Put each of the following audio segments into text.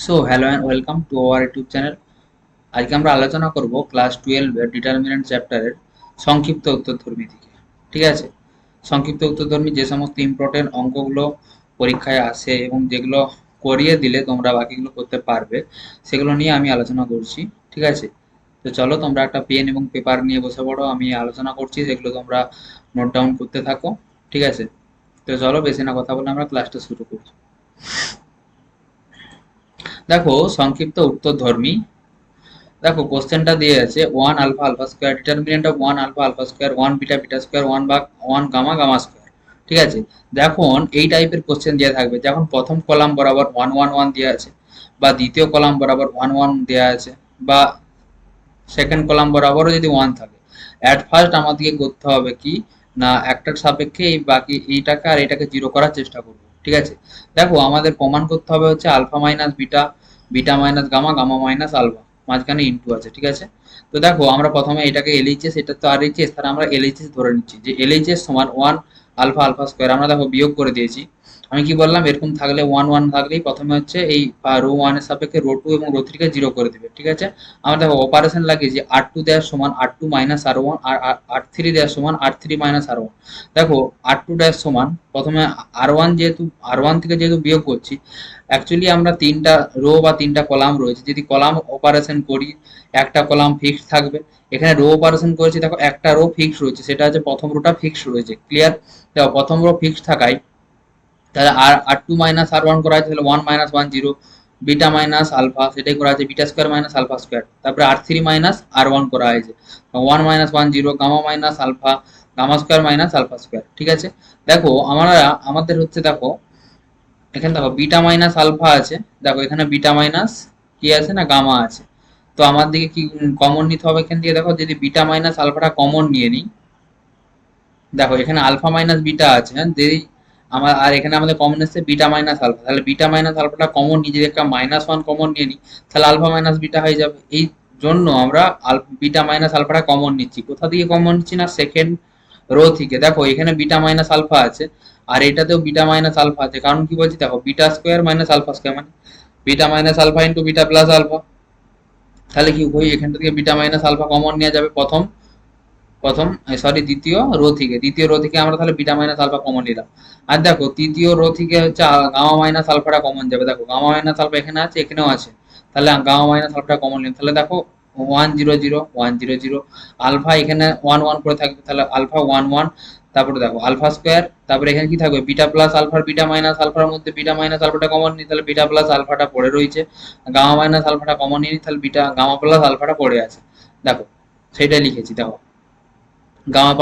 So hello and welcome to our YouTube channel. আজকে আমরা আলোচনা করব ক্লাস 12 এর ডিটারমিনেন্ট চ্যাপ্টারের সংক্ষিপ্ত উত্তরধর্মী থেকে। ঠিক আছে, সংক্ষিপ্ত উত্তরধর্মী যে সমস্ত ইম্পর্টেন্ট অঙ্কগুলো পরীক্ষায় আসে এবং যেগুলো করিয়ে দিলে তোমরা বাকিগুলো করতে পারবে, সেগুলো নিয়ে আমি আলোচনা করছি। ঠিক আছে, তো চলো তোমরা একটা পেন এবং পেপার নিয়ে বসে পড়ো, আমি আলোচনা করছি, যেগুলো তোমরা নোট ডাউন করতে থাকো। ঠিক আছে, তো চলো বেশি না কথা বলে আমরা ক্লাসটা শুরু করছি। দেখো সংক্ষিপ্ত উত্তরধর্মী, দেখো কোশ্চেনটা দিয়ে আছে one alpha alpha square determinant of one alpha alpha square one beta beta square one বা ওয়ান গামা গামা স্কোয়ার। ঠিক আছে, দেখুন এই টাইপের কোশ্চেন দেওয়া থাকবে যখন প্রথম কলাম বরাবর ওয়ান ওয়ান ওয়ান দেওয়া আছে, বা দ্বিতীয় কলাম বরাবর ওয়ান ওয়ান দেওয়া আছে, বা সেকেন্ড কলাম বরাবরও যদি ওয়ান থাকে, অ্যাট ফার্স্ট আমাদেরকে করতে হবে কি না, একটার সাপেক্ষে এই বাকি এইটাকে আর এটাকে জিরো করার চেষ্টা করবো। ঠিক আছে, দেখো আমাদের প্রমাণ করতে হবে হচ্ছে alpha minus beta, beta minus gamma, gamma minus alpha, মাঝখানে ইনটু আছে। ঠিক আছে, তো দেখো আমরা প্রথমে এটাকে এলএইচএস, এটা তো আর এইচএস, তাহলে আমরা এলএইচএস ধরে নিচ্ছি যে এলএইচএস সমান ওয়ান আলফা আলফা স্কোয়ার। আমরা দেখো বিয়োগ করে দিয়েছি। আমি কি বললাম, এরকম থাকলে ওয়ান ওয়ান থাকলেই প্রথমে হচ্ছে এই রো ওয়ানের সাপেক্ষে রো টু এবং রো থ্রিকে জিরো করে দিবে। ঠিক আছে, আমরা দেখো অপারেশন লাগিয়েছি আর টু দেওয়ার সমান আর টু মাইনাস আর ওয়ান, আর আর থ্রি দেওয়ার সমান আর থ্রি মাইনাস আর ওয়ান। দেখো আর টু ড্যাশ সমান প্রথমে আর ওয়ান, যেহেতু আর ওয়ান থেকে যেহেতু বিয়োগ করছি, অ্যাকচুয়ালি আমরা তিনটা রো বা তিনটা কলাম রয়েছে, যদি কলাম অপারেশন করি একটা কলাম ফিক্সড থাকবে। এখানে রো অপারেশন করেছি, দেখো একটা রো ফিক্সড রয়েছে, সেটা হচ্ছে প্রথম রোটা ফিক্সড রয়েছে। ক্লিয়ার, দেখো প্রথম রো ফিক্সড থাকায় তাহলে আর R two minus R one করা আছে, তাহলে one minus one zero, beta minus alpha সেটাই করা আছে, beta square minus alpha square, তারপরে R three minus R one করা হয়েছে, one minus one zero, gamma minus alpha, gamma square minus alpha square. ঠিক আছে, দেখো আমরা আমাদের হচ্ছে দেখো এখানে দেখো বিটা মাইনাস আলফা আছে, দেখো এখানে বিটা মাইনাস কি আছে না গামা আছে। তো আমার দিকে কি কমন নিতে হবে এখান থেকে, দেখো যদি বিটা মাইনাস আলফাটা কমন নিয়ে নিই, দেখো এখানে আলফা মাইনাস বিটা আছে, হ্যাঁ যদি আমার, আর এখানে আমাদের কমন এসছে বিটা মাইনাস আলফা, তাহলে বিটা মাইনাস আলফাটা কমন নিয়ে যদি একটা মাইনাস ওয়ান কমন নিয়ে নিই, তাহলে আলফা মাইনাস বিটা হয়ে যাবে। এই জন্য আমরা বিটা মাইনাস আলফাটা কমন নিচ্ছি। কোথা থেকে কমন নিচ্ছি না, সেকেন্ড রো থেকে। দেখো এখানে বিটা মাইনাস আলফা আছে, আর এটাতেও বিটা মাইনাস আলফা আছে, কারণ কি বলছি দেখো beta square minus alpha square মানে beta minus alpha into beta plus alpha. তাহলে কি উভয় এখান থেকে বিটা মাইনাস আলফা কমন নেওয়া যাবে প্রথম প্রথম সরি দ্বিতীয় রো থেকে, দ্বিতীয় রো থেকে আমরা তাহলে বিটা মাইনাস আলফা কমন নিলাম। আর দেখো তৃতীয় রো থেকে হচ্ছে গামা মাইনাস আলফাটা কমন যাবে, দেখো গামা মাইনাস আলফা এখানে আছে এখানেও আছে, তাহলে গামা মাইনাস আলফাটা কমন নিলাম। তাহলে দেখো one zero zero one zero zero, alpha এখানে ওয়ান ওয়ান করে থাকবে, তাহলে আলফা ওয়ান ওয়ান, তারপরে দেখো আলফা স্কোয়ার, তারপরে এখানে কি থাকবে বিটা প্লাস আলফার, বিটা মাইনাস আলফার মধ্যে বিটা মাইনাস আলফাটা কমন নিই, তাহলে বিটা প্লাস আলফাটা পড়ে রয়েছে, গামা মাইনাস আলফাটা কমন নিই, তাহলে বিটা গামা প্লাস আলফাটা পড়ে আছে। দেখো সেটাই লিখেছি, দেখো গামা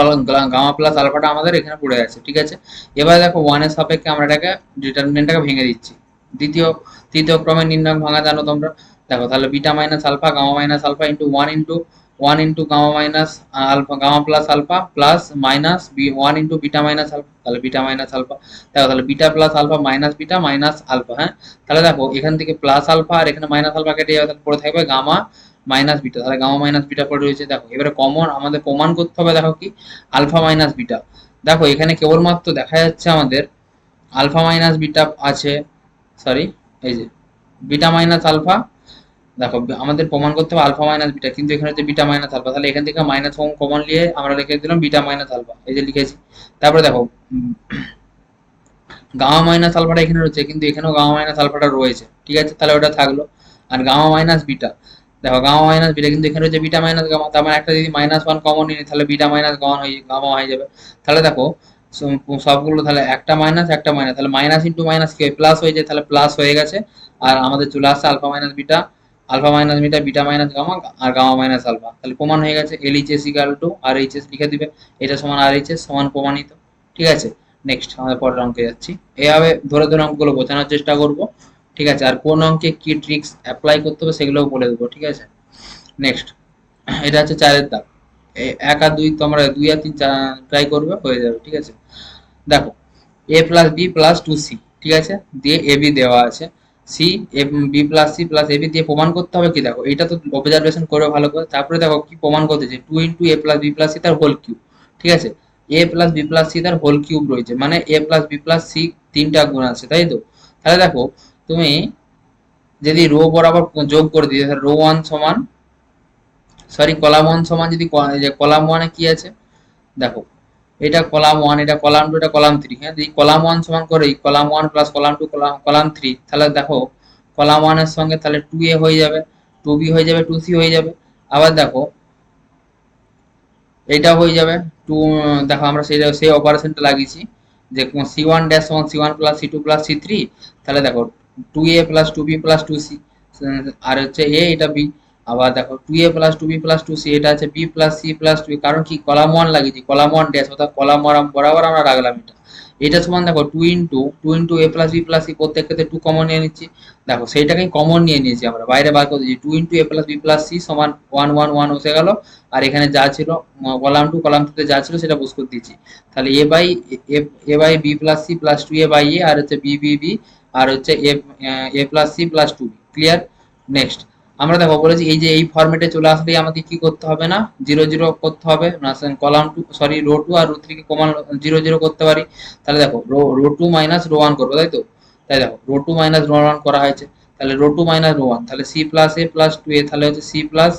প্লাস আলফাটা আমাদের এখানে পড়ে আছে। ঠিক আছে, এবার দেখো ওয়ানের সাপেক্ষে আমরা এটাকে ডিটারমিনেন্টটাকে ভেঙে দিচ্ছি। দ্বিতীয় তৃতীয় ক্রমে নির্ণয় ভাঙা জানো তোমরা, দেখো তাহলে beta minus alpha gamma minus alpha into one into gamma minus alpha, gamma plus alpha plus minus one into beta minus alpha, তাহলে বিটা মাইনাস আলফা। দেখো তাহলে beta plus alpha minus beta minus alpha. হ্যাঁ, তাহলে দেখো এখান থেকে plus alpha আর এখানে minus alpha কেটে যাবে, তাহলে পড়ে থাকবে গামা মাইনাস বিটা, তাহলে গামা মাইনাস বিটা পড়ে রয়েছে। দেখো এবারে কমন আমাদের প্রমাণ করতে হবে, দেখো কি আলফা মাইনাস বিটা। দেখো এখানে কেবলমাত্র দেখা যাচ্ছে আমাদের আলফা মাইনাস বিটা আছে, সরি এই যে বিটা মাইনাস আলফা। দেখো আমাদের প্রমাণ করতে হবে আলফা মাইনাস বিটা, কিন্তু এখানে হচ্ছে বিটা মাইনাস আলফা, তাহলে এখান থেকে মাইনাস কমন নিয়ে আমরা লিখে দিলাম বিটা মাইনাস আলফা, এই যে লিখেছি। তারপরে দেখো গামা মাইনাস আলফাটা এখানে রয়েছে, কিন্তু এখানেও গামা মাইনাস আলফাটা রয়েছে। ঠিক আছে, তাহলে ওটা থাকলো। আর গামা মাইনাস বিটা, দেখো গামা মাইনাস বিটা, কিন্তু এখানে রয়েছে বিটা মাইনাস গামা, তার মানে একটা যদি মাইনাস ওয়ান কমন নিই তাহলে বিটা মাইনাস গামা হয়ে যাবে। তাহলে দেখো সবগুলো তাহলে একটা মাইনাস একটা মাইনাস, তাহলে মাইনাস ইন্টু মাইনাস কি হয় প্লাস হয়ে যায়, তাহলে প্লাস হয়ে গেছে। আর আমাদের চলে আসছে alpha minus beta, alpha minus beta, beta minus gamma আর গামা মাইনাস আলফা, তাহলে প্রমাণ হয়ে গেছে। LHS equal to RHS লিখে দিবে, এটা সমান আর এইচএস সমান প্রমাণিত। ঠিক আছে, নেক্সট আমাদের পরের অঙ্কে যাচ্ছি। এভাবে ধরে ধরে অঙ্কগুলো বোঝানোর চেষ্টা করব। ঠিক আছে, আর কোন অঙ্কে কি ট্রিক্স অ্যাপ্লাই করতে হবে সেগুলোও বলে দেবো। ঠিক আছে, নেক্সট এটা হচ্ছে চারের দাগ। এক আর দুই তোমরা দুই আর তিন ট্রাই করবে, হয়ে যাবে। ঠিক আছে, দেখো A plus B plus two C, ঠিক আছে, দিয়ে এ বি দেওয়া আছে, C B plus C plus A B দিয়ে প্রমাণ করতে হবে কি, দেখো এটা তো অবজারভেশন করে ভালো করে, তারপরে দেখো কি প্রমাণ করতেছে two into A plus B plus C তার হোল কিউব। ঠিক আছে, এ প্লাস বি প্লাস সি তার হোল কিউব রয়েছে, মানে এ প্লাস বি প্লাস সি তিনটা গুণ আছে, তাই তো। তাহলে দেখো তুমি যদি রো বরাবর যোগ করে দিই, রো ওয়ান সমান, সরি কলাম ওয়ান সমান, যদি কলাম ওয়ানে কি আছে দেখো, এটা কলাম ওয়ান, এটা কলাম টু, এটা কলাম থ্রি। হ্যাঁ, যদি কলাম ওয়ান সমান করে column one plus column two column three, তাহলে দেখো কলাম ওয়ানের সঙ্গে তাহলে 2a হয়ে যাবে, 2b হয়ে যাবে, 2c হয়ে যাবে। আবার দেখো এইটা হয়ে যাবে টু, দেখো আমরা সেই অপারেশনটা লাগিয়েছি যে c1 ড্যাশ সমান c1 plus c2 plus c3, তাহলে দেখো 2a plus 2b plus 2c, আর হচ্ছে a, এটা b। আবার দেখো 2a plus 2b plus 2c, এটা আছে b প্লাস c প্লাস 2, কারণ কি কলাম ওয়ান লাগিয়েছি, কলাম ওয়ান ড্যাশ অর্থাৎ কলাম বরাবর আমরা রাখলাম এটা। এটা সমান দেখো two into a plus B plus c, প্রত্যেক ক্ষেত্রে 2 কমন নিয়ে নিচ্ছি। দেখো সেইটাকেই কমন নিয়ে নিয়েছি আমরা, বাইরে বার করে দিচ্ছি, 2 into a plus B plus c সমান 1 1 1 বসে গেল। আর এখানে যা ছিল কলাম টু কলাম টুতে যা ছিল সেটা বস করে দিচ্ছি। তাহলে A by B plus C plus 2a by A, আর হচ্ছে বি আর হচ্ছে A plus C plus 2b। Clear? Next আমরা দেখো বলেছি এই যে এই ফরম্যাটে চলে আসলেই আমাদের কি করতে হবে না, 0 0 করতে হবে না, column two sorry row two আর রো থ্রি কে কমান 0 0 করতে পারি। তাহলে দেখো row two minus row one করবো, তাই তো? তাই দেখো row two minus row one করা হয়েছে, তাহলে row two minus row one, তাহলে C plus A plus 2a, তাহলে হচ্ছে C plus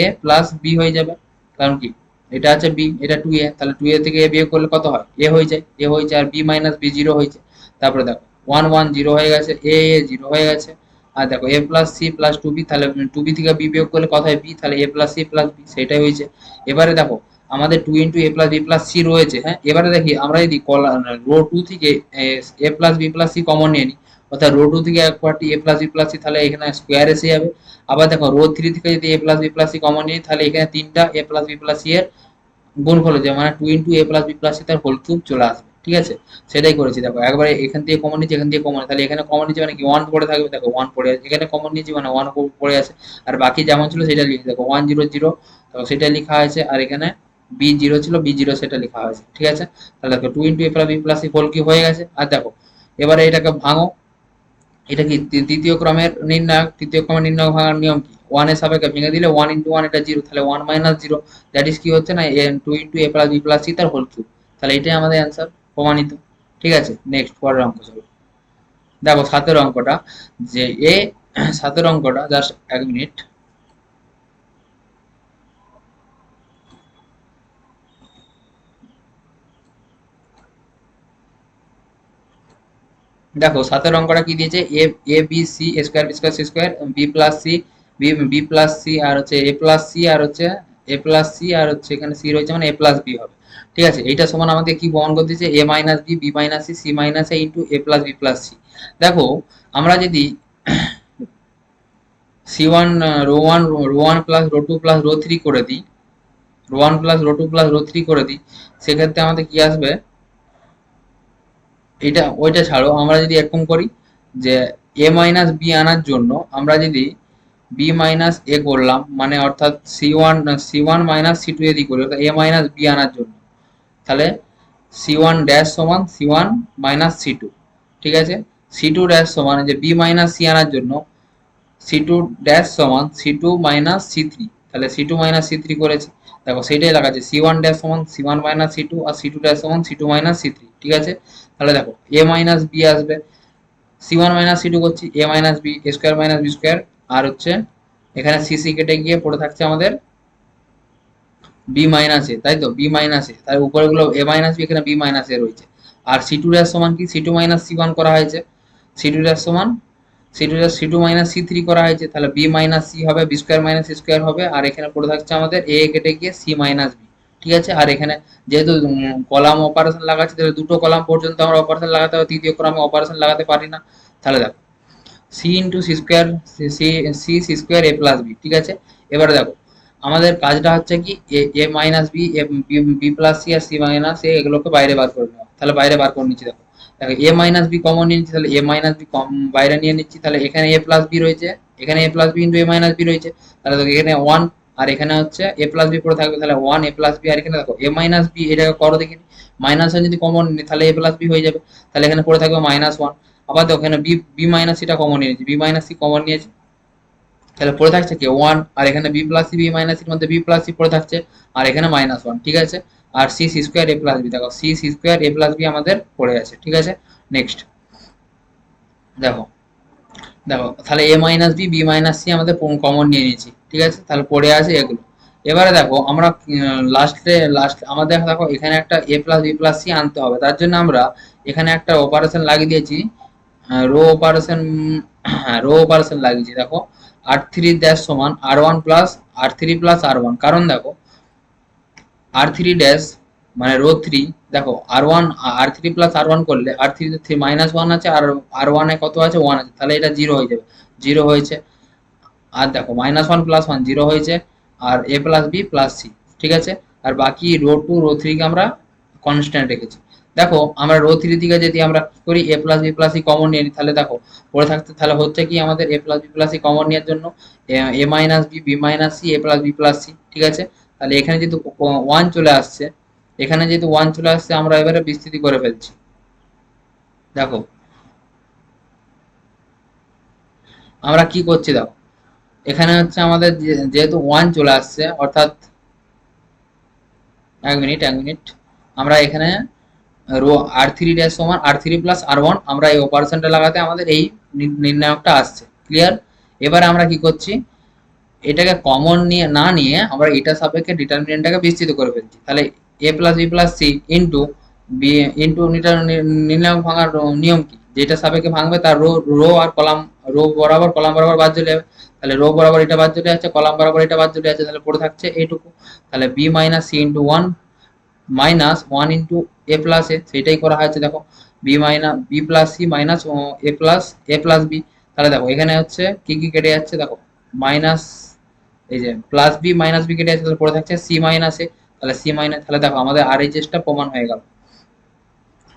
A plus B হয়ে যাবে। কারণ কি এটা আছে বি, এটা 2a, তাহলে 2a থেকে এ বিয়োগ করলে কত হয়, এ হয়ে যায় আর বি মাইনাস বি 0 হয়েছে। তারপরে দেখো 1 1 0 হয়ে গেছে, এ 0 হয়ে গেছে। আর দেখো A plus C plus 2b, তাহলে 2b থেকে বি বিয়োগ করলে কত হয়, বি, তাহলে A plus C plus B, সেটাই হয়েছে। এবারে দেখো আমাদের 2 into a plus B plus C রয়েছে। হ্যাঁ, এবারে দেখি আমরা যদি রো টু থেকে A plus B plus C common নিয়ে নিই, অর্থাৎ রো টু থেকে এক পার্টি A plus B plus C, তাহলে এখানে স্কোয়ার এসে যাবে। আবার দেখো রো থ্রি থেকে যদি A plus B plus C common নিই, তাহলে এখানে তিনটা A plus B plus C এর গুণফল হয়ে যাবে, মানে 2 into a plus B plus C তার হোল কিউব চলে আসবে। ঠিক আছে, সেটাই করেছি। দেখো একবারে এখান থেকে কমন নিচ্ছি, এখান থেকে কমন, তাহলে এখানে কমন নিচ্ছি মানে কি 1 পড়ে থাকবে, দেখো 1 পড়ে আছে, এখানে কমন নিচ্ছি মানে 1 পড়ে আছে। আর বাকি যেমন ছিল সেটা লিখে দেখো 1 0 0, দেখো সেটা লেখা হয়েছে। আর এখানে b 0 ছিল, b 0 সেটা লেখা হয়েছে। ঠিক আছে, তাহলে দেখো 2 into a plus B plus c whole cube হয়ে গেছে। আর দেখো এবারে এটাকে ভাঙো, এটা কি তৃতীয় ক্রমের নির্ণায়ক, তৃতীয় ক্রমের নির্ণায়ক ভাঙার নিয়ম কি, ওয়ান এর সাপেক্ষে ভেঙে দিলে 1 ইন্টু 1 এটা 0, তাহলে 1 - 0, দ্যাট ইজ কি হচ্ছে না 2 into a plus B plus C তার হোল কিউব। তাহলে এটাই আমাদের অ্যান্সার, প্রমাণিত। ঠিক আছে, নেক্সট পরের অঙ্ক চলো। দেখো সাতের অঙ্কটা, যে এ সাতের অঙ্কটা, জাস্ট 1 মিনিট। দেখো সাতের অঙ্কটা কি দিয়েছে, A B C square B square C square B plus C, B plus C আর হচ্ছে এ প্লাস সি আর হচ্ছে এ প্লাস সি আর হচ্ছে এখানে সি রয়েছে মানে এ প্লাস বি হবে। ঠিক আছে, এইটা সমান আমাদের কি প্রমাণ করতে দিয়েছে, A minus B, B minus C, C minus A into A plus B plus C. দেখো আমরা যদি c1 row one plus row two plus row three করে দিই, row one plus row two plus row three করে দিই, সেক্ষেত্রে আমাদের কি আসবে, এটা ওইটা ছাড়ো, আমরা যদি এরকম করি যে এ মাইনাস বি আনার জন্য আমরা যদি বি মাইনাস এ করলাম, মানে অর্থাৎ C one minus C two এদি করি, অর্থাৎ এ মাইনাস বি আনার জন্য, তাহলে সি ওয়ান ড্যাশ সমান C one minus C two. ঠিক আছে, সি টু ড্যাশ সমান যে বি মাইনাস সি আনার জন্য সি টু ড্যাশ সমান C two minus C three, তাহলে C two minus C three করেছি। দেখো সেইটাই লাগাচ্ছে, সি ওয়ান ড্যাশ সমান C one minus C two, আর সি টু ড্যাশ সমান C two minus C three. ঠিক আছে, তাহলে দেখো এ মাইনাস বি আসবে, C one minus C two করছি, A minus B square minus B square, আর হচ্ছে এখানে সি সি কেটে গিয়ে পড়ে থাকছে আমাদের বি মাইনাস এ, তাই তো বি মাইনাস এ, তার উপরে গুলো এ মাইনাস বি, এখানে বি মাইনাস এ রয়েছে। আর সি টু ড্যাশ সমান কি, C two minus C one করা হয়েছে, সি টু ড্যাশ সমান C two minus C three করা হয়েছে, তাহলে বি মাইনাস সি হবে, b square minus c square হবে, আর এখানে পড়ে থাকছে আমাদের এ কেটে গিয়ে সি মাইনাস বি। ঠিক আছে, আর এখানে যেহেতু কলাম অপারেশন লাগাচ্ছি, তাহলে দুটো কলাম পর্যন্ত আমরা অপারেশন লাগাতে হবে, তৃতীয় ক্রমে অপারেশন লাগাতে পারি না। তাহলে দেখো C into C square, C square A plus B. ঠিক আছে, এবারে দেখো আমাদের কাজটা হচ্ছে কি A minus B, B plus C আর সি মাইনাস এ, এগুলোকে বাইরে বার করে নেওয়া। তাহলে বাইরে বার করে নিচ্ছি, দেখো দেখো এ মাইনাস বি কমন নিয়ে নিচ্ছি, তাহলে এ মাইনাস বি কম বাইরে নিয়ে নিচ্ছি, তাহলে এখানে এ প্লাস বি রয়েছে, এখানে এ প্লাস বি ইন্টু এ মাইনাস বি রয়েছে, তাহলে দেখো এখানে ওয়ান, আর এখানে হচ্ছে এ প্লাস বি পড়ে থাকবে, তাহলে ওয়ান এ প্লাস বি। আর এখানে দেখো এ মাইনাস বি, এটাকে করো দেখিনি, মাইনাস ওয়ান যদি কমন নিই তাহলে এ প্লাস বি হয়ে যাবে, তাহলে এখানে পড়ে থাকবে -1। আবার দেখো এখানে বি বি মাইনাস সিটা কমন নিয়েছি, বি মাইনাস সি কমন নিয়েছি, তাহলে পড়ে থাকছে কি ওয়ান, আর এখানে B plus C, B minus সির মধ্যে বি প্লাস সি পড়ে থাকছে, আর এখানে -1। ঠিক আছে, আর C C square A plus B, দেখো C C square A plus B আমাদের পড়ে আছে। ঠিক আছে, নেক্সট দেখো দেখো তাহলে A minus B B minus C আমাদের কমন নিয়ে নিয়েছি, ঠিক আছে, তাহলে পড়ে আছে এগুলো। এবারে দেখো আমরা লাস্ট আমাদের দেখো এখানে একটা এ প্লাস বি প্লাস সি আনতে হবে, তার জন্য আমরা এখানে একটা অপারেশন লাগিয়ে দিয়েছি, রো অপারেশন। হ্যাঁ, রো অপারেশন লাগিয়েছি। দেখো আর থ্রি ড্যাশ সমান R one plus R three plus আর ওয়ান, কারণ দেখো আর থ্রি ড্যাশ মানে রো থ্রি, দেখো আর ওয়ান আর থ্রি প্লাস আর ওয়ান করলে আর থ্রি থ্রি মাইনাস ওয়ান আছে, আর আর ওয়ানে কত আছে, ওয়ান আছে, তাহলে এটা জিরো হয়ে যাবে, জিরো হয়েছে। আর দেখো minus one plus one zero হয়েছে, আর এ প্লাস বি প্লাস সি, ঠিক আছে। আর বাকি রো টু রো থ্রিকে আমরা কনস্ট্যান্ট রেখেছি। দেখো আমরা রো থ্রি থেকে যদি আমরা কি করি A plus B plus C common নিয়ে নিই, তাহলে দেখো পড়ে থাকতে তাহলে হচ্ছে কি আমাদের A plus B plus C common নেওয়ার জন্য A minus B B minus C A plus B plus C, ঠিক আছে। তাহলে এখানে যেহেতু ওয়ান চলে আসছে, এখানে যেহেতু ওয়ান চলে আসছে আমরা এবারে বিস্তৃতি করে ফেলছি। দেখো আমরা কি করছি, দেখো এখানে হচ্ছে আমাদের যেহেতু ওয়ান চলে আসছে, অর্থাৎ এক মিনিট আমরা এখানে রো আর থ্রি ড্যাশ সমান আর থ্রি প্লাস আর ওয়ান, আমরা এই অপারেশনটা লাগাতে আমাদের এই নির্ণায়কটা আসছে, ক্লিয়ার। এবারে আমরা কি করছি, এটাকে কমন নিয়ে না নিয়ে আমরা এটা সাপেক্ষে ডিটারমিনেন্টটাকে বিস্তৃত করে ফেলছি। তাহলে A plus B plus C into B into নির্ণায়ক ভাঙার নিয়ম কি, যেটা সাপেক্ষে ভাঙবে তার রো রো আর কলাম, রো বরাবর কলাম বরাবর বাদ চলে যাবে। তাহলে রো বরাবর এটা বাদ চলে যাচ্ছে, কলাম বরাবর এটা বাদ চলে যাচ্ছে, তাহলে পড়ে থাকছে এইটুকু। তাহলে B minus C into one minus one into A plus A, সেটাই করা হয়েছে। দেখো B minus B plus C minus A plus B. তাহলে দেখো এখানে হচ্ছে কি কি কেটে যাচ্ছে, দেখো মাইনাস এই যে প্লাস বি মাইনাস বি কেটে যাচ্ছে, তাহলে পড়ে থাকছে সি মাইনাস এ। তাহলে সি মাইনাস, তাহলে দেখো আমাদের আর এইচ এস টা প্রমাণ হয়ে গেল।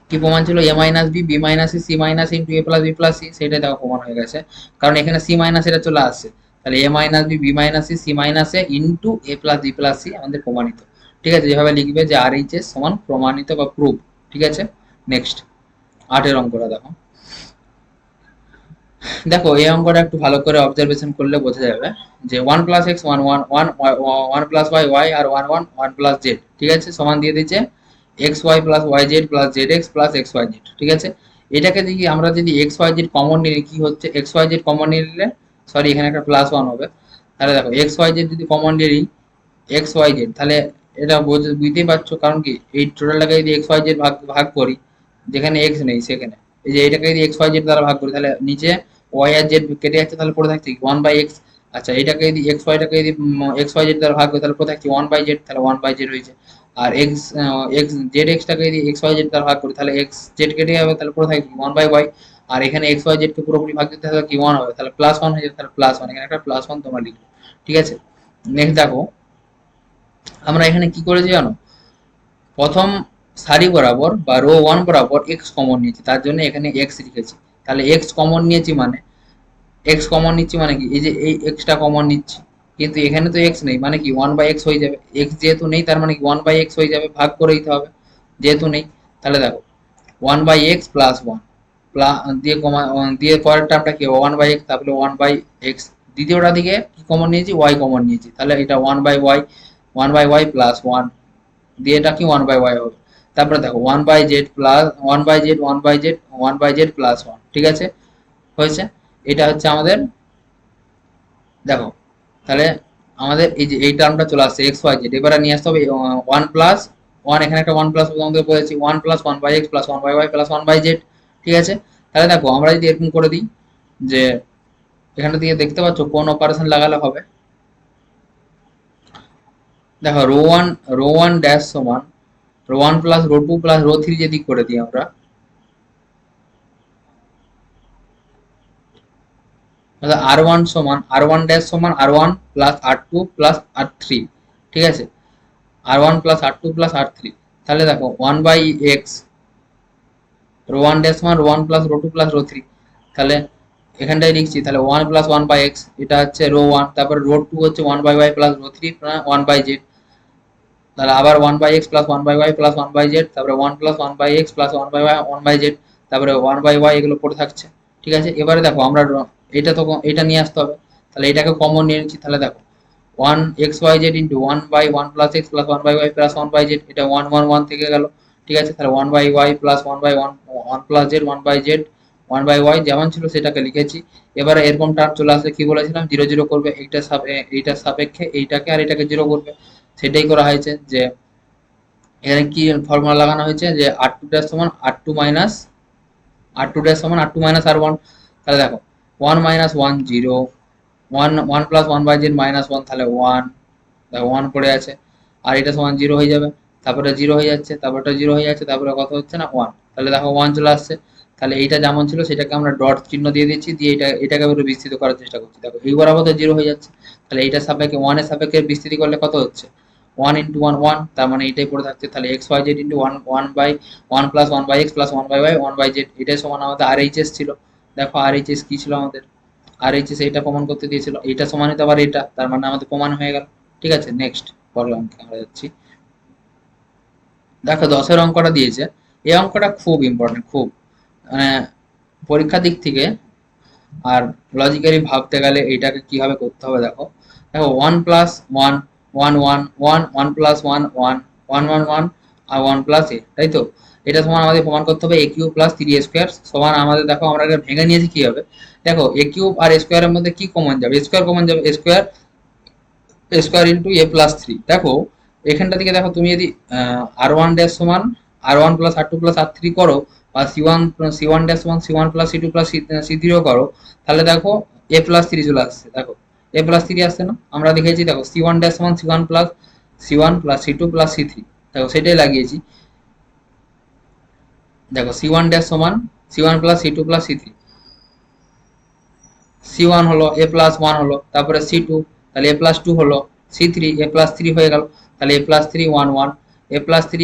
কি প্রমাণ ছিল, A minus B B minus C C minus into A plus B plus C, সেটাই দেখো প্রমাণ হয়ে গেছে, কারণ এখানে সি মাইনাস এটা চলে আসছে। তাহলে A minus B B minus C C minus A into A plus B plus C আমাদের প্রমাণিত, ঠিক আছে। যেভাবে লিখবে যে আর এইচ এস সমান প্রমাণিত বা প্রুফ, ঠিক আছে। নেক্সট 8 অঙ্কটা দেখো। দেখো এই অঙ্কটা একটু ভালো করে অবজারভেশন করলে বোঝা যাবে যে one plus X one one one one plus Y Y আর one one one plus Z, ঠিক আছে, সমান দিয়ে দিচ্ছে X Y plus Y Z plus Z X plus X Y Z, ঠিক আছে। এটাকে যদি আমরা যদি এক্স ওয়াই জেড কমন নিলে কি হচ্ছে, এক্স ওয়াই জেড কমন নিলে, সরি এখানে একটা প্লাস ওয়ান হবে। তাহলে দেখো এক্স ওয়াই জেড যদি কমন নিই এক্স ওয়াই জেড, তাহলে এটা বুঝতেই পারছো, কারণ কি এই টোটালটাকে যদি এক্স ওয়াই জেড ভাগ ভাগ করি, যেখানে এক্স নেই সেখানে, এই যে এটাকে যদি এক্স ওয়াই জেড দ্বারা ভাগ করি, তাহলে নিচে ওয়াই আর জেড কেটে যাচ্ছে, তাহলে পড়ে থাকছে ওয়ান বাই এক্স। আচ্ছা এটাকে যদি এক্স ওয়াইটাকে যদি এক্স ওয়াই জেড দ্বারা ভাগ করি, তাহলে পড়ে থাকছে ওয়ান বাই জেড, তাহলে ওয়ান বাই জেড হয়েছে। আর এক্স এক্স জেড এক্সটাকে যদি এক্স ওয়াই জেড দ্বারা ভাগ করি, তাহলে এক্স জেড কেটে যাবে, তাহলে পড়ে থাকছে ওয়ান বাই ওয়াই। আর এখানে এক্স ওয়াই জেড কে পুরোপুরি ভাগ দিতে হবে কি ওয়ান হবে, তাহলে প্লাস ওয়ান হয়ে যাবে, তাহলে প্লাস ওয়ান, এখানে একটা প্লাস ওয়ান তোমরা লিখবে, ঠিক আছে। নেক্সট দেখো আমরা এখানে কি করেছি জানো, প্রথম সারি বরাবর বা রো ওয়ান বরাবর এক্স কমন নিয়েছি, তার জন্য এখানে এক্স লিখেছি। তাহলে এক্স কমন নিয়েছি মানে, এক্স কমন নিচ্ছি মানে কি, এই যে এই এক্সটা কমন নিচ্ছি, কিন্তু এখানে তো এক্স নেই, মানে কি ওয়ান বাই এক্স হয়ে যাবে, এক্স যেহেতু নেই তার মানে কি ওয়ান বাই এক্স হয়ে যাবে, ভাগ করে দিতে হবে যেহেতু নেই। তাহলে দেখো one by x plus one দিয়ে কমা দিয়ে পরের টার্মটা কি ওয়ান বাই এক্স, তারপরে ওয়ান বাই এক্স, দ্বিতীয়টা দিকে কি কমন নিয়েছি ওয়াই কমন নিয়েছি, তাহলে এটা one by Y plus one দিয়ে এটা কি ওয়ান বাই ওয়াই হবে। তারপরে দেখো one by z plus one by z one by z one by z plus one, ঠিক আছে, হয়েছে। এটা হচ্ছে আমাদের, দেখো তাহলে আমাদের এই যে এই টার্মটা চলে আসছে এক্স ওয়াই জেড, এবারে নিয়ে আসতে হবে ওয়ান প্লাস ওয়ান, এখানে একটা ওয়ান প্লাস আমাদের বলেছি one plus one by x plus one by Y plus one by z, ঠিক আছে। তাহলে দেখো আমরা যদি এরকম করে দিই যে এখানে দিয়ে দেখতে পাচ্ছ কোন অপারেশন লাগালে হবে। দেখো রো ওয়ান ড্যাশ সমান row one plus row two plus row three যদি করে দিই আমরা, তাহলে আর ওয়ান সমান আর ওয়ান ড্যাশ সমান R one plus R two plus R three, ঠিক আছে, R one plus R two plus R three. তাহলে দেখো one by x row one dash সমান row one plus row two plus row three, তাহলে এখানটায় লিখছি, তাহলে one plus one by x এটা হচ্ছে রো ওয়ান, তারপরে রো টু হচ্ছে one by Y plus row three one by z, তাহলে আবার one by x plus one by Y plus one by Z, তারপরে one plus one by x plus one by Y one by Z, তারপরে one by Y এগুলো পড়ে থাকছে, ঠিক আছে। এবারে দেখো আমরা এটা তো এটা নিয়ে আসতে হবে, তাহলে এটাকে কমন নিয়ে নিচ্ছি, তাহলে দেখো one x Y z into one by one plus x plus one by Y plus one by z, এটা ওয়ান ওয়ান ওয়ান থেকে গেল, ঠিক আছে। তাহলে one by Y plus one by one one plus z one by z 1/y যেমন ছিল সেটাকে লিখেছি। এবারে এরকম টার্ম চলে আসলে কি বলেছিলাম, 0 0 করবে, এইটার সাপেক্ষে এইটাকে আর এটাকে 0 করবে, সেটাই করা হয়েছে। যে এখানে কি ফর্মুলা লাগানো হয়েছে, যে r2 ড্যাশ সমান r2 মাইনাস r1। তাহলে দেখো 1 মাইনাস 1 0, 1 প্লাস 1/z মাইনাস 1, তাহলে 1, দেখো 1 পড়ে আছে, আর এটা সমান 0 হয়ে যাবে, তারপরে 0 হয়ে যাচ্ছে, তারপরে 0 হয়ে যাচ্ছে, তারপরে কত হচ্ছে না 1, তাহলে দেখো 1 চলে আসছে। তাহলে এইটা যেমন ছিল সেটাকে আমরা ডট চিহ্ন দিয়ে দিচ্ছি, দিয়ে এটাকে একটু বিস্তৃত করার চেষ্টা করছি। দেখো এই বরাবর 0 হয়ে যাচ্ছে, তাহলে এইটার সাপেক্ষে 1 এর সাপেক্ষে বিস্তৃতি করলে কত হচ্ছে, 1 ইন্টু 1 1, তার মানে এটাই পড়ে থাকছে। তাহলে x Y z into 1 1 plus 1/x plus 1/y 1/z, এটাই সমান আমাদের RHS ছিল। দেখো RHS কি ছিল আমাদের, RHS এইটা প্রমাণ করতে দিয়েছিল, এইটা সমানিত আবার এটা, তার মানে আমাদের প্রমাণ হয়ে গেল। ঠিক আছে, নেক্সট পরের অঙ্কে আমরা যাচ্ছি। দেখো 10-এর অঙ্কটা দিয়েছে, এই অঙ্কটা খুব ইম্পর্টেন্ট, খুব মানে পরীক্ষার দিক থেকে আর লজিক্যালি ভাবতে গেলে এইটাকে কিভাবে করতে হবে। দেখো দেখো 1 প্লাস 1 1 1 1 1 প্লাস 1 1 1 1 1 আর 1 প্লাস এ, তাই তো। এটা সমান আমাদের প্রমাণ করতে হবে এ কিউব প্লাস 3a² সমান আমাদের, দেখো আমরা এটা ভেঙে নিয়েছি কি হবে, দেখো এ কিউব আর এ স্কোয়ারের মধ্যে কি কমন যাবে, স্কোয়ার কমন যাবে, স্কোয়ার ইন্টু a+3। দেখো এখানটা থেকে দেখো তুমি যদি r1 ড্যাশ সমান r1 plus r2 plus r3 করো, বা c1 ড্যাশ সমান c1 plus c2 plus c3 করো, তাহলে দেখো a+3 চলে আসছে। দেখো a+3 আসছে না, আমরা দেখেছি। দেখো c1 ড্যাশ সমান c1 plus c2 plus c3, দেখো সেটাই লাগিয়েছি। দেখো c1 ড্যাশ সমান c1 plus c2 plus c3, c1 হলো a+1 হলো, তারপরে c2, তাহলে a+2 হলো, c3 a+3 হয়ে গেল, তাহলে a+3 1 1, a+3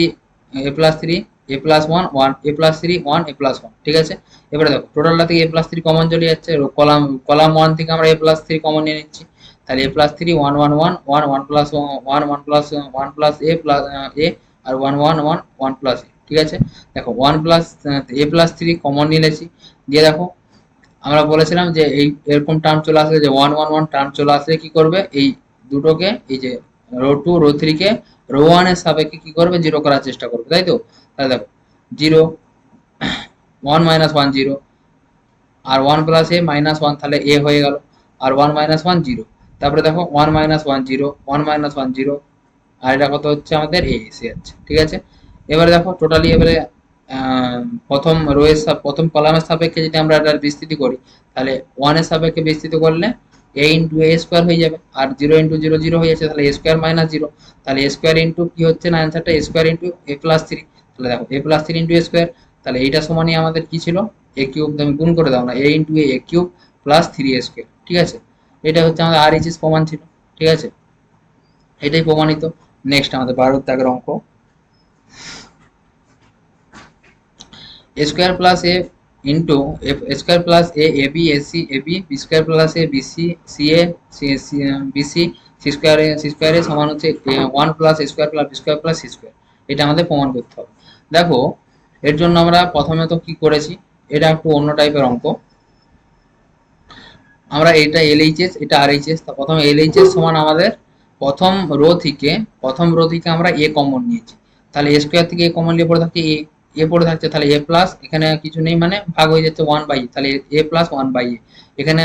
a+3 a+1 1 a+3 1 a+1। ঠিক আছে, এবারে দেখো টোটালটা থেকে a+3 কমন চলে যাচ্ছে, কলাম 1 থেকে আমরা a+3 কমন নিয়ে নিচ্ছি, তাহলে a+3 1 1 1 1 1 plus 1 1 plus 1 plus a plus a, আর 1 1 1 1 প্লাস a। ঠিক আছে, দেখো 1 প্লাস a+3 কমন নিয়েছি, দিয়ে দেখো আমরা বলেছিলাম যে এই এরকম টার্ম চলে আসলে, যে 1 1 1 টার্ম চলে আসলে কি করবে, এই দুটোকে, এই যে রো 2 রো 3 কে রো 1 এর সাপেক্ষে কি করবে, 0 করার চেষ্টা করবে, তাই তো। তাহলে দেখো 0 1 মাইনাস 1 0, আর 1 প্লাস a মাইনাস 1, তাহলে a হয়ে গেল, আর 1 মাইনাস 1 0, তারপরে দেখো 1 মাইনাস 1 0 1 মাইনাস 1 0, আর এটা কত হচ্ছে আমাদের a এসে যাচ্ছে। ঠিক আছে, এবারে দেখো টোটালি এবারে প্রথম রো এর প্রথম কলামের সাপেক্ষে যদি আমরা এটার বিস্তৃতি করি, তাহলে 1 এর সাপেক্ষে বিস্তৃত করলে a ইন্টু a স্কোয়ার হয়ে যাবে, আর 0 ইন্টু 0 0 হয়ে যাচ্ছে, তাহলে a স্কোয়ার মাইনাস 0, তাহলে a স্কোয়ার ইন্টু কি হচ্ছে না অ্যান্সারটা, a স্কোয়ার ইন্টু a+3। তাহলে দেখো a+3 ইন্টু a স্কোয়ার, তাহলে এইটা সমানই আমাদের কি ছিল, a কিউব, তুমি গুণ করে দাও না, a into a cube plus 3a square. ঠিক আছে, এটা হচ্ছে আমাদের RHS প্রমাণ ছিল। ঠিক আছে, এটাই প্রমাণিত। নেক্সট আমাদের 12 দাগের অঙ্ক, a square plus a into a square plus a ab ac ab b square plus a bc ca bc c square এর সমান হচ্ছে 1 plus a square plus b square plus c square। এটা আমাদের প্রমাণ করতে হবে। দেখো এর জন্য আমরা প্রথমে তো কি করেছি, এটা একটু অন্য টাইপের অঙ্ক। আমরা এটা LHS এটা RHS, তা প্রথমে LHS সমান আমাদের প্রথম রো থেকে আমরা a কমন নিয়েছি, তাহলে a স্কয়ার থেকে a কমন নিয়ে পড়ে থাকে a পড়ে থাকছে, তাহলে a প্লাস, এখানে কিছু নেই মানে ভাগ হয়ে যাচ্ছে 1/a, তাহলে a প্লাস 1/a, এখানে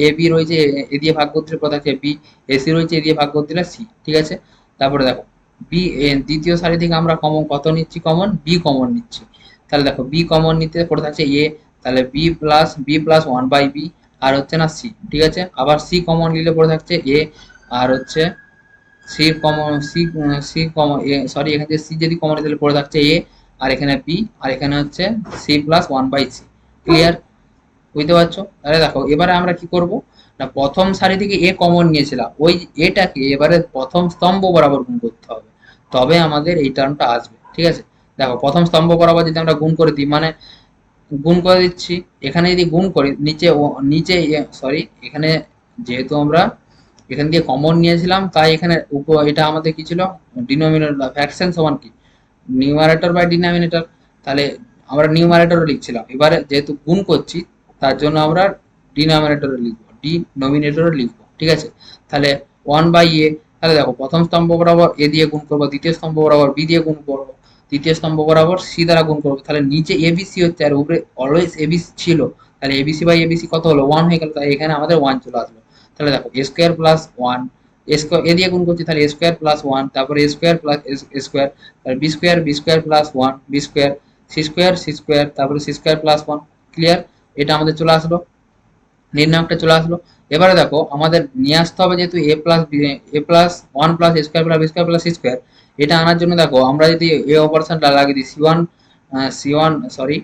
a b রয়েছে, a দিয়ে ভাগ করতে পড়ে থাকছে b, ac রয়েছে, a দিয়ে ভাগ করতে c। ঠিক আছে, তারপরে দেখো b, দ্বিতীয় সারি থেকে আমরা কমন কত নিচ্ছি, কমন b কমন নিচ্ছি, তাহলে দেখো b কমন নিতে পড়ে থাকছে a, তাহলে b প্লাস 1/b, আর হচ্ছে না সি। ঠিক আছে, আবার সি কমন নিলে পড়ে থাকছে এ, আর হচ্ছে C common C common sorry, এখানে সি যদি কমন নিলে পড়ে থাকছে এ, আর এখানে বি, আর এখানে হচ্ছে সি প্লাস 1/সি। ক্লিয়ার, বুঝতে পারছো। তাহলে দেখো এবারে আমরা কি করব না, প্রথম সারি থেকে এ কমন নিয়েছিলাম, ওই এটাকে এবারে প্রথম স্তম্ভ বরাবর গুণ করতে হবে, তবে আমাদের এই টার্মটা আসবে। ঠিক আছে, দেখো প্রথম স্তম্ভ বরাবর যদি আমরা গুণ করে দিই, মানে গুণ করে দিচ্ছি, এখানে যদি গুণ করি নিচে সরি, এখানে যেহেতু আমরা এখান দিয়ে কমন নিয়েছিলাম, তাই এখানে এটা আমাদের কি ছিল, ডিনোমিনেটর ফ্র্যাকশন সমান কি নিউমারেটর বাই ডিনোমিনেটর, তাহলে আমরা নিউমারেটরও লিখছিলাম, এবারে যেহেতু গুণ করছি তার জন্য আমরা ডিনোমিনেটরে লিখবো, ডিনোমিনেটরে লিখবো। ঠিক আছে, তাহলে 1/a, তাহলে দেখো প্রথম স্তম্ভ বরাবর এ দিয়ে গুণ করবো, দ্বিতীয় স্তম্ভ বরাবর বি দিয়ে গুণ করবো, তৃতীয় স্তম্ভ বরাবর সি দ্বারা গুণ করবো, তাহলে নিচে এবিসি হচ্ছে আর উপরে অলওয়েজ এবিসি ছিল, তাহলে এবিসি বাই এবিসি কত হলো 1 হয়ে গেল, তাই এখানে আমাদের 1 চলে আসলো। তাহলে দেখো a square plus 1, a square a দিয়ে গুণ করছি, তাহলে এ স্কোয়ার প্লাস 1, তারপরে a square plus A square, তাহলে b square plus 1 b square, C square, তারপরে সি স্কোয়ার প্লাস 1। ক্লিয়ার? এটা আমাদের চলে আসলো, নির্ণায়কটা চলে আসলো। এবারে দেখো আমাদের নিয়ে আসতে হবে, যেহেতু A plus 1 plus A square plus B square plus C square, এটা আনার জন্য দেখো আমরা যদি এ অপারেশনটা লাগিয়ে দিই সি ওয়ান সরি,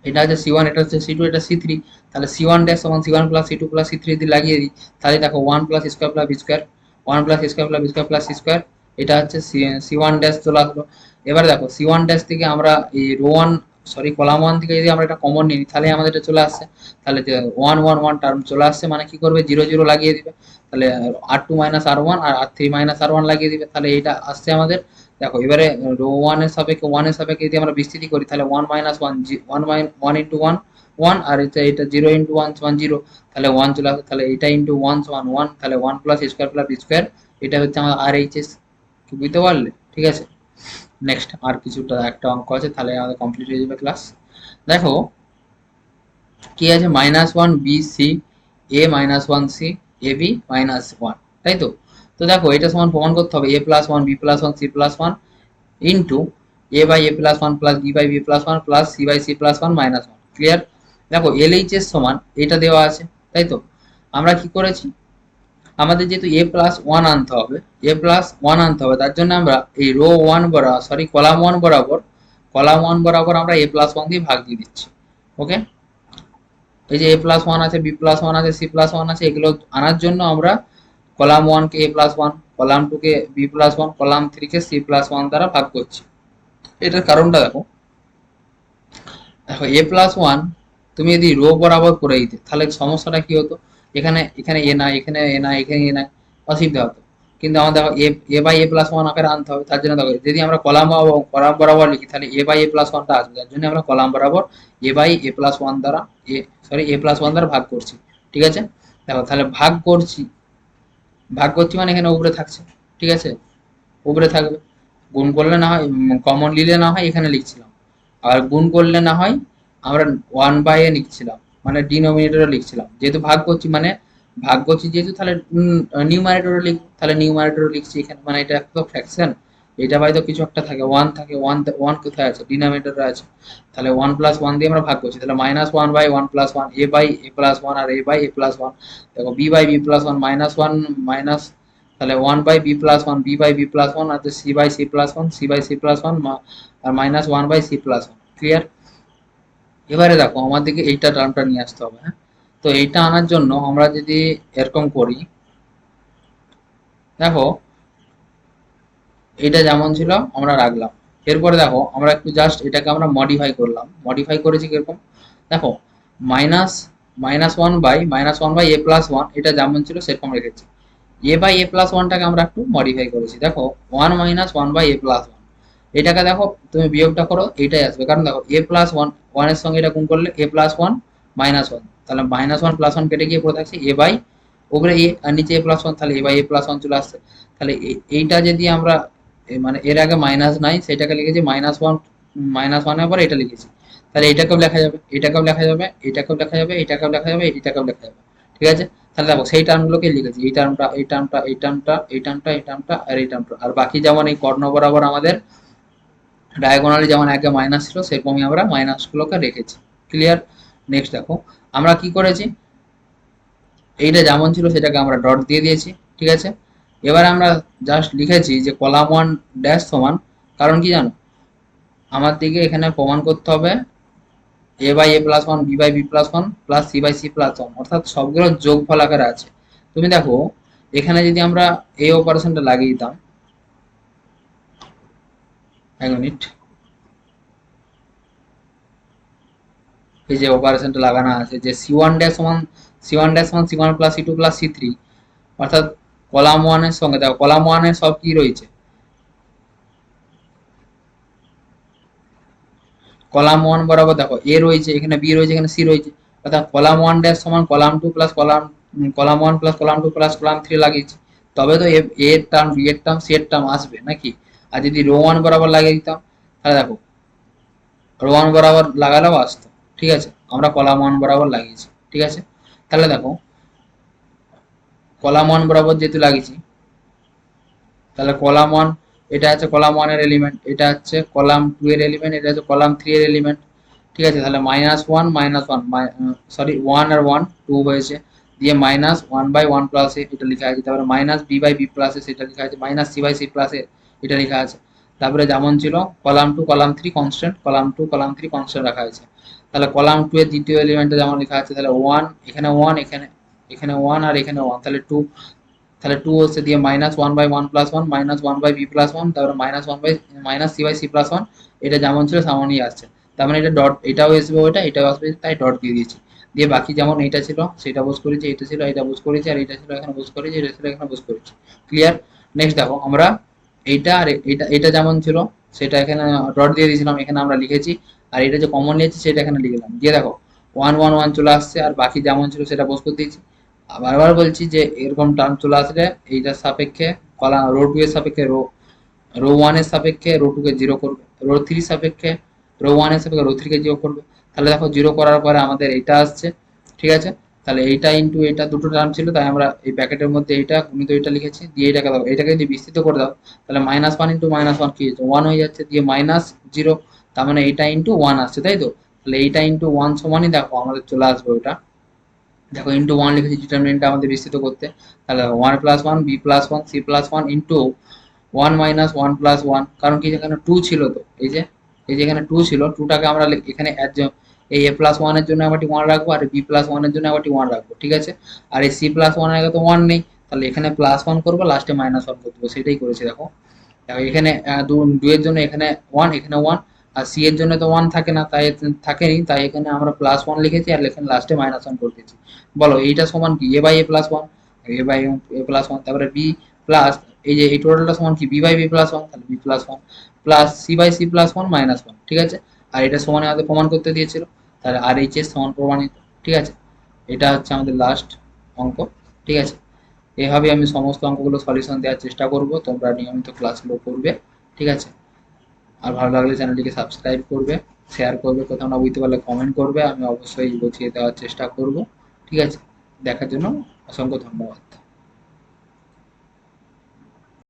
এটা হচ্ছে সি ওয়ান, এটা হচ্ছে সি টু, এটা সি3, তাহলে সি ওয়ান ড্যাশ সমান C one plus C two plus C three যদি লাগিয়ে দিই, তাহলে দেখো 1 plus square plus B square, 1 plus square plus B square plus C square, এটা হচ্ছে সি ওয়ান ড্যাশ চলে আসলো। এবার দেখো সি ওয়ান ড্যাশ থেকে আমরা এই row one sorry column one থেকে যদি আমরা এটা কমন নিই, তাহলে আমাদের এটা চলে আসছে, তাহলে ওয়ান ওয়ান ওয়ান টার্ম চলে আসছে, মানে কি করবে জিরো জিরো লাগিয়ে দিবে, তাহলে আর টু মাইনাস আর ওয়ান আর আর থ্রি মাইনাস আর ওয়ান লাগিয়ে দিবে, তাহলে এটা আসছে আমাদের। দেখো এবারে রো ওয়ানের সাপেক্ষে যদি আমরা বিস্তৃতি করি, তাহলে one minus one, one into one one, আর এটা জিরো ইন্টু ওয়ান সমান জিরো, তাহলে ওয়ান চলে আসে, তাহলে এটা ইন্টু ওয়ান সমান ওয়ান, তাহলে one plus square plus B square, এটা হচ্ছে আমার আর এইচ এস। কি বুঝতে পারলে? ঠিক আছে, নেক্সট আর কিছুটা একটা অঙ্ক আছে, তাহলে আমাদের কমপ্লিট হয়ে যাবে ক্লাস। দেখো কি আছে, minus one B C, A minus one C, A B minus one, তাই তো? তো দেখো এটা সমান প্রমাণ করতে হবে A plus one B plus one C plus one into A by A plus one plus B by B plus one plus C by C plus one minus one. Clear? দেখো এল এইচ এস সমান এটা দেওয়া আছে, তাই তো? আমরা কি করেছি, আমাদের যেহেতু এ প্লাস ওয়ান আনতে হবে, তার জন্য আমরা এই রো ওয়ান বরাবর সরি কলাম ওয়ান বরাবর আমরা এ প্লাস ওয়ান দিয়ে ভাগ দিয়ে দিচ্ছি। ওকে, এই যে এ প্লাস ওয়ান আছে, বি প্লাস ওয়ান আছে, সি প্লাস ওয়ান আছে, এগুলো আনার জন্য আমরা কলাম ওয়ানকে এ প্লাস ওয়ান, কলাম টুকে বি প্লাস ওয়ান, কলাম থ্রিকে সি প্লাস ওয়ান দ্বারা ভাগ করছি। এটার কারণটা দেখো, দেখো এ প্লাস ওয়ান তুমি যদি রো বরাবর করে দিতে, তাহলে সমস্যাটা কি হতো, এখানে এখানে এ নাই, এখানে এ নাই, এখানে এ নাই, অসুবিধা হতো। কিন্তু আমাদের দেখো এ বাই এ প্লাস ওয়ান আকারে আনতে হবে, তার জন্য দেখো যদি আমরা কলাম বরাবর লিখি, তাহলে এ বাই এ প্লাস ওয়ানটা আসবে, তার জন্য আমরা কলাম বরাবর এ বাই এ প্লাস ওয়ান দ্বারা এ প্লাস ওয়ান দ্বারা ভাগ করছি। ঠিক আছে, দেখো তাহলে ভাগ করছি মানে এখানে উপরে থাকছে। ঠিক আছে, উপরে থাকবে, গুণ করলে না হয়, কমন নিলে না হয় এখানে লিখছিলাম, আর গুণ করলে না হয় আমরা ওয়ান বাই এ লিখছিলাম, মানে ডিনোমিনেটরও লিখছিলাম, যেহেতু ভাগ করছি যেহেতু, তাহলে নিউমারেটরও লিখবো, তাহলে নিউমারেটরও লিখছি এখানে, মানে এটা একটা ফ্র্যাকশন, এটা বাইরে কিছু একটা থাকে, ওয়ান থাকে, ওয়ান কোথায় আছে, ডিনোমিনেটরে আছে, তাহলে ওয়ান প্লাস ওয়ান দিয়ে আমরা ভাগ করছি, তাহলে minus one by one plus one, A by A plus one আর A by A plus one, দেখো B by B plus one minus one minus, তাহলে one by B plus one, B by B plus one, আর C by C plus one, C by C plus one, আর minus one by C plus one. Clear? এবারে দেখো আমাদেরকে এইটা টার্মটা নিয়ে আসতে হবে, হ্যাঁ। তো এইটা আনার জন্য আমরা যদি এরকম করি, দেখো এটা যেমন ছিল আমরা রাখলাম, এরপরে দেখো আমরা একটু জাস্ট এটাকে আমরা মডিফাই করেছি কিরকম, দেখো minus minus one by A plus one, এটা যেমন ছিল সেরকম রেখেছি, এ বাই এ প্লাস ওয়ানটাকে আমরা একটু মডিফাই করেছি, দেখো one minus one by A plus one, এটাকে দেখো তুমি বিয়োগটা করো এইটাই আসবে, কারণ দেখো এ প্লাস ওয়ান, ওয়ানের সঙ্গে এটা গুণ করলে এ প্লাস ওয়ান মাইনাস ওয়ান, তাহলে মাইনাস ওয়ান প্লাস ওয়ান কেটে গিয়ে পড়ে থাকছে এ বাই, উপরে এ আর নিচে এ প্লাস ওয়ান, তাহলে A by A plus one চলে আসছে। তাহলে এইটা যদি আমরা মানে এর আগে মাইনাস নাই সেটাকে লিখেছি মাইনাস ওয়ানের পরে এটা লিখেছি, তাহলে এটাকেও লেখা যাবে, এটাকেও লেখা যাবে, এটাকেও লেখা যাবে, এটাকেও লেখা যাবে, এটাকেও লেখা যাবে। ঠিক আছে, তাহলে দেখো সেই টার্মগুলোকে লিখেছি, এই টার্মটা এই টার্মটা এই টার্মটা এই টার্মটা এই টার্মটা আর এই টার্মটা, আর বাকি যেমন এই কর্ণ বরাবর আমাদের ডায়াগোনালি যেমন আগে মাইনাস ছিল সেরকমই আমরা মাইনাসগুলোকে রেখেছি। ক্লিয়ার? নেক্সট দেখো আমরা কি করেছি, এইটা যেমন ছিল সেটাকে আমরা ডট দিয়ে দিয়েছি। ঠিক আছে, এবার আমরা জাস্ট লিখেছি যে কলাম ওয়ান ড্যাশ সমান, কারণ কি জানো, আমার দিকে এখানে প্রমাণ করতে হবে A by A plus one, B by B plus one plus C by C plus one, অর্থাৎ সবগুলো যোগফল আকারে আছে। তুমি দেখো এখানে যদি আমরা এই অপারেশনটা লাগিয়ে দিতাম, এক মিনিট, এই যে অপারেশনটা লাগানো আছে যে সি ওয়ান ড্যাশ সমান C one plus C two plus C three, অর্থাৎ কলাম ওয়ানের সঙ্গে দেখো কলাম ওয়ানের সব কি রয়েছে, কলাম ওয়ান বরাবর দেখো এ রয়েছে, এখানে বি রয়েছে, এখানে সি রয়েছে, অর্থাৎ কলাম ওয়ান ড্যাশ সমান column two plus column one plus column two plus column three লাগিয়েছি, তবে তো এর টার্ম, বি এর টার্ম, সি এর টার্ম আসবে নাকি? আর যদি রো ওয়ান বরাবর লাগিয়ে দিতাম তাহলে দেখো রো ওয়ান বরাবর লাগালেও আসতো, ঠিক আছে, আমরা কলাম ওয়ান বরাবর লাগিয়েছি, ঠিক আছে। তাহলে দেখো কলাম ওয়ান বরাবর যেহেতু লাগিয়েছি, তাহলে কলাম ওয়ান, এটা হচ্ছে কলাম ওয়ানের এলিমেন্ট, এটা হচ্ছে কলাম টু এর এলিমেন্ট, এটা হচ্ছে কলাম থ্রি এর এলিমেন্ট, ঠিক আছে। তাহলে মাইনাস ওয়ান, সরি ওয়ান আর ওয়ান টু হয়েছে, দিয়ে minus one by one plus এটা লেখা আছে, তারপরে minus B by B plus সেটা লেখা আছে, minus C by C plus এটা লেখা আছে। তারপরে যেমন ছিল column two column three constant, column two column three constant রাখা হয়েছে। তাহলে কলাম টু এর দ্বিতীয় এলিমেন্টে যেমন লেখা আছে, তাহলে ওয়ান, এখানে ওয়ান, এখানে এখানে ওয়ান আর এখানে ওয়ান, তাহলে টু, তাহলে টু হচ্ছে দিয়ে minus one by one plus one, minus one by B plus one, তারপরে minus one by minus C by C plus one, এটা যেমন ছিল তেমনই আসছে। তার মানে এটা ডট, এটাও আসবে ওইটা, এটাও আসবে, তাই ডট দিয়ে দিয়েছি। দিয়ে বাকি যেমন এটা ছিল সেটা বোঝ করেছি, এটা ছিল এটা বোঝ করেছি, আর এটা ছিল এখানে বোঝ করেছি, এটা ছিল এখানে বোঝ করেছি। ক্লিয়ার? নেক্সট দেখো আমরা এইটা আর এটা, এটা যেমন ছিল সেটা এখানে ডট দিয়ে দিয়েছিলাম, এখানে আমরা লিখেছি, আর এটা যে কমন নিয়েছি সেটা এখানে লিখলাম। দিয়ে দেখো ওয়ান ওয়ান ওয়ান চলে আসছে, আর বাকি যেমন ছিল সেটা বোঝ করে দিয়েছি। বারবার বলছি যে এরকম টার্ম চলে আসলে এইটার সাপেক্ষে কলাম রো টু এর সাপেক্ষে রো রো ওয়ান এর সাপেক্ষে রো টু কে জিরো করবে, রো থ্রি সাপেক্ষে রো ওয়ান এর সাপেক্ষে রো থ্রি কে জিরো করবে। তাহলে দেখো জিরো করার পরে আমাদের এইটা আসছে, ঠিক আছে। তাহলে এইটা ইন্টু এটা দুটো টার্ম ছিল, তাই আমরা এই প্যাকেটের মধ্যে এইটা গুণিত এইটা লিখেছি, দিয়ে এটাকে দাও, এটাকে যদি বিস্তৃত করে দাও তাহলে minus one into minus one কি হচ্ছে, ওয়ান হয়ে যাচ্ছে, দিয়ে মাইনাস জিরো, তার মানে এইটা ইন্টু ওয়ান আসছে, তাই তো। তাহলে এইটা ইন্টু ওয়ান সমানই দেখো আমাদের চলে আসবে ওইটা, দেখো ইন্টু ওয়ান লিখেছি ডিটারমিনেন্টটা আমাদের বিস্তৃত করতে। তাহলে one plus one B plus one C plus one into one minus one plus one, কারণ কি এখানে টু ছিল, তো এই যে এখানে টু ছিল, টুটাকে আমরা এখানে এই এ প্লাস ওয়ানের জন্য একবারটি ওয়ান রাখবো, আর বি প্লাস ওয়ানের জন্য একবারটি ওয়ান রাখবো, ঠিক আছে। আর এই সি প্লাস ওয়ানের আগে তো ওয়ান নেই, তাহলে এখানে প্লাস ওয়ান করবো, লাস্টে মাইনাস ওয়ান করবো, সেটাই করেছি। দেখো দেখো এখানে দুইয়ের জন্য এখানে ওয়ান, এখানে ওয়ান, আর সি এর জন্য তো ওয়ান থাকে না, তাই থাকেনি, তাই এখানে আমরা প্লাস ওয়ান লিখেছি, আর এখানে লাস্টে মাইনাস ওয়ান করে দিয়েছি। বলো এইটা সমান কি, A by A plus one, A by A plus one, তারপরে বি প্লাস এই যে এই টোটালটা সমান কি B by B plus one, তাহলে B plus one plus C by C plus one minus one, ঠিক আছে। আর এটা সমানে আমাদের প্রমাণ করতে দিয়েছিল, তাহলে আর এইচ এস সমান প্রমাণিত, ঠিক আছে। এটা হচ্ছে আমাদের লাস্ট অঙ্ক, ঠিক আছে। এভাবে আমি সমস্ত অঙ্কগুলো সলিউশন দেওয়ার চেষ্টা করব, তোমরা নিয়মিত ক্লাসগুলো করবে, ঠিক আছে। আর ভালো লাগলে চ্যানেলটিকে সাবস্ক্রাইব করবে, শেয়ার করবে, কোথাও না বুঝতে পারলে কমেন্ট করবে, আমি অবশ্যই বুঝিয়ে দেওয়ার চেষ্টা করব, ঠিক আছে। দেখার জন্য অসংখ্য ধন্যবাদ।